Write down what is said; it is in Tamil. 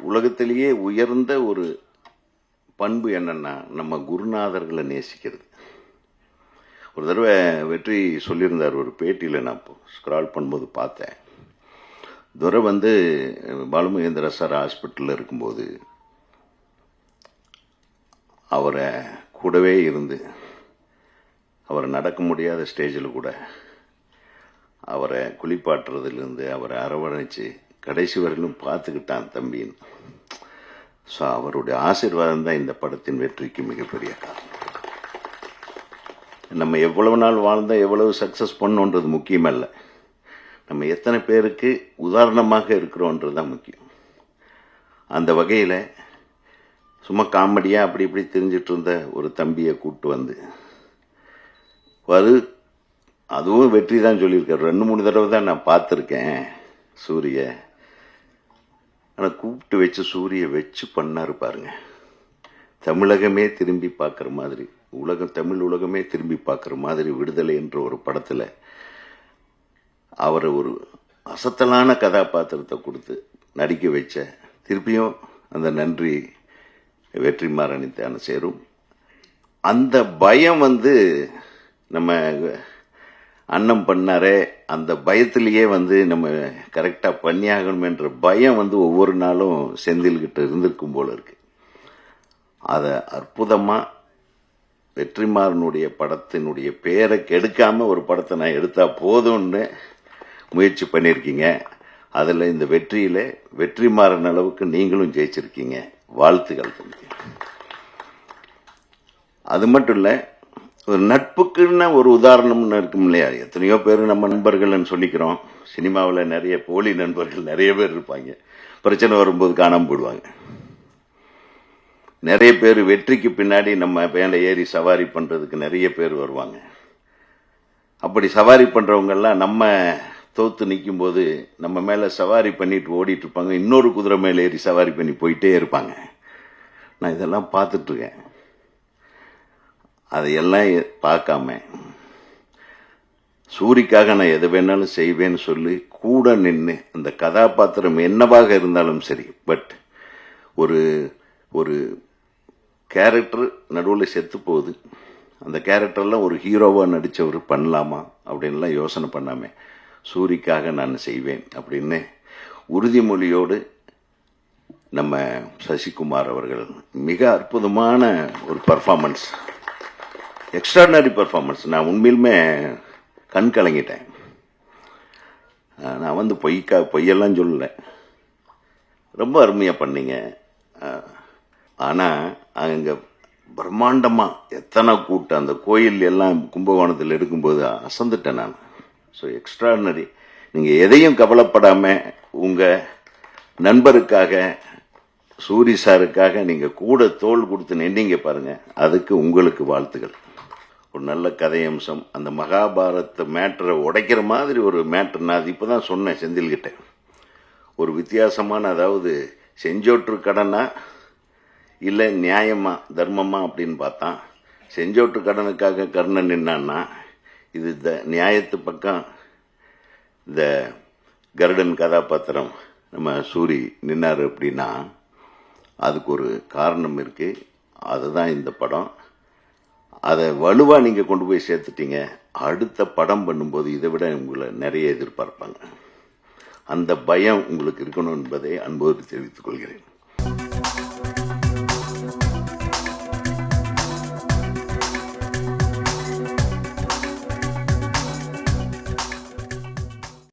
உலகத்திலேயே உயர்ந்த ஒரு பண்பு என்னன்னா நம்ம குருநாதர்களை நேசிக்கிறது. ஒரு தடவை வெற்றி சொல்லியிருந்தார் ஒரு பேட்டியில், நான் ஸ்க்ரால் பண்ணும்போது பார்த்தேன். துரை பாலுமகேந்திர சார் ஹாஸ்பிட்டலில் இருக்கும்போது அவரை கூடவே இருந்து, அவரை நடக்க முடியாத ஸ்டேஜில் கூட அவரை குளிப்பாட்டுறதுலேருந்து அவரை அரவணைச்சு கடைசி வரையிலும் பார்த்துக்கிட்டான் தம்பின்னு. ஸோ அவருடைய ஆசீர்வாதம் தான் இந்த படத்தின் வெற்றிக்கு மிகப்பெரிய காரணம். நம்ம எவ்வளவு நாள் வாழ்ந்தால் எவ்வளவு சக்ஸஸ் பண்ணோன்றது முக்கியமல்ல, நம்ம எத்தனை பேருக்கு உதாரணமாக இருக்கிறோன்றது தான் முக்கியம். அந்த வகையில் சும்மா காமெடியாக அப்படி இப்படி தெரிஞ்சிட்டு இருந்த ஒரு தம்பியை கூப்பிட்டு வந்து அதுவும் வெற்றி தான் சொல்லியிருக்காரு. 2-3 தடவை தான் நான் பார்த்துருக்கேன் சூரிய. ஆனால் கூப்பிட்டு வச்சு சூரிய வச்சு பண்ணாரு பாருங்க. தமிழகமே திரும்பி பார்க்குற மாதிரி, தமிழ் உலகமே திரும்பி பார்க்குற மாதிரி விடுதலை என்ற ஒரு படத்தில் அவரை ஒரு அசத்தலான கதாபாத்திரத்தை கொடுத்து நடிக்க வச்ச, திருப்பியும் அந்த நன்றி வெற்றிமாறனித்தான சேரும். அந்த பயம் நம்ம அண்ணன் பண்ணாரே, அந்த பயத்திலேயே நம்ம கரெக்டாக பண்ணியாகணும் என்ற பயம் ஒவ்வொரு நாளும் செந்தில்கிட்ட இருந்திருக்கும் போல இருக்கு. அதை அற்புதமாக வெற்றிமாறனுடைய படத்தினுடைய பேரை கெடுக்காம ஒரு படத்தை நான் எடுத்தா போதும்னு முயற்சி பண்ணியிருக்கீங்க. அதில் இந்த வெற்றியில் வெற்றிமாறன் அளவுக்கு நீங்களும் ஜெயிச்சிருக்கீங்க. வாழ்த்துக்கள் தம்பி. அது மட்டும் இல்லை, ஒரு நட்புக்குன்னு ஒரு உதாரணம்னு இருக்கும் இல்லையா? எத்தனையோ பேர் நம்ம நண்பர்கள்னு சொல்லிக்கிறோம். சினிமாவில் நிறைய போலி நண்பர்கள் நிறைய பேர் இருப்பாங்க. பிரச்சனை வரும்போது காணாமல் போயிடுவாங்க. நிறைய பேர் வெற்றிக்கு பின்னாடி நம்ம மேலே ஏறி சவாரி பண்ணுறதுக்கு நிறைய பேர் வருவாங்க. அப்படி சவாரி பண்ணுறவங்கெல்லாம் நம்ம தோத்து நிற்கும் போது நம்ம மேலே சவாரி பண்ணிட்டு ஓடிட்டு இருப்பாங்க. இன்னொரு குதிரை மேலே ஏறி சவாரி பண்ணி போயிட்டே இருப்பாங்க. நான் இதெல்லாம் பார்த்துட்ருக்கேன். அதையெல்லாம் பார்க்காம சூரிக்காக நான் எதை வேணாலும் செய்வேன்னு சொல்லி கூட நின்று, அந்த கதாபாத்திரம் என்னவாக இருந்தாலும் சரி, பட் ஒரு ஒரு கேரக்டர் நடுவில் செத்து போகுது, அந்த கேரக்டர்லாம் ஒரு ஹீரோவாக நடித்தவர் பண்ணலாமா அப்படின்லாம் யோசனை பண்ணாம சூரிக்காக நான் செய்வேன் அப்படின்னு உறுதிமொழியோடு நம்ம சசிகுமார் அவர்கள் மிக அற்புதமான ஒரு பர்ஃபார்மன்ஸ், எக்ஸ்ட்ராடினரி பர்ஃபார்மன்ஸ். நான் உண்மையிலுமே கண் கலங்கிட்டேன். நான் பொய்யெல்லாம் சொல்லலை, ரொம்ப அருமையாக பண்ணீங்க. ஆனால் அங்கே பிரம்மாண்டமாக எத்தனை கூட்டம், அந்த கோயில் எல்லாம் கும்பகோணத்தில் எடுக்கும்போது அசந்துட்டேன் நான். So extraordinary. நீங்கள் எதையும் கவலைப்படாமல் உங்கள் நண்பருக்காக, சூரி சாருக்காக நீங்கள் கூட தோள் கொடுத்து நின்னீங்க பாருங்கள், அதுக்கு உங்களுக்கு வாழ்த்துக்கள். ஒரு நல்ல கதையம்சம், அந்த மகாபாரத மேட்டரை உடைக்கிற மாதிரி ஒரு மேட்டர். நான் அது இப்போ தான் சொன்னேன் செந்தில்கிட்ட. ஒரு வித்தியாசமான, அதாவது செஞ்சோற்று கடனா இல்லை நியாயமா தர்மமா அப்படின்னு பார்த்தான். செஞ்சோற்று கடனுக்காக கர்ணன் நின்னான்னா, இது நியாயத்து பக்கம் இந்த கருடன் கதாபாத்திரம் நம்ம சூரி நின்னார் அப்படின்னா அதுக்கு ஒரு காரணம் இருக்கு. அதுதான் இந்த படம். அதை வலுவாக நீங்கள் கொண்டு போய் சேர்த்துட்டீங்க. அடுத்த படம் பண்ணும்போது இதை விட உங்களை நிறைய எதிர்பார்ப்பாங்க. அந்த பயம் உங்களுக்கு இருக்கணும் என்பதை அன்போடு தெரிவித்துக் கொள்கிறேன்.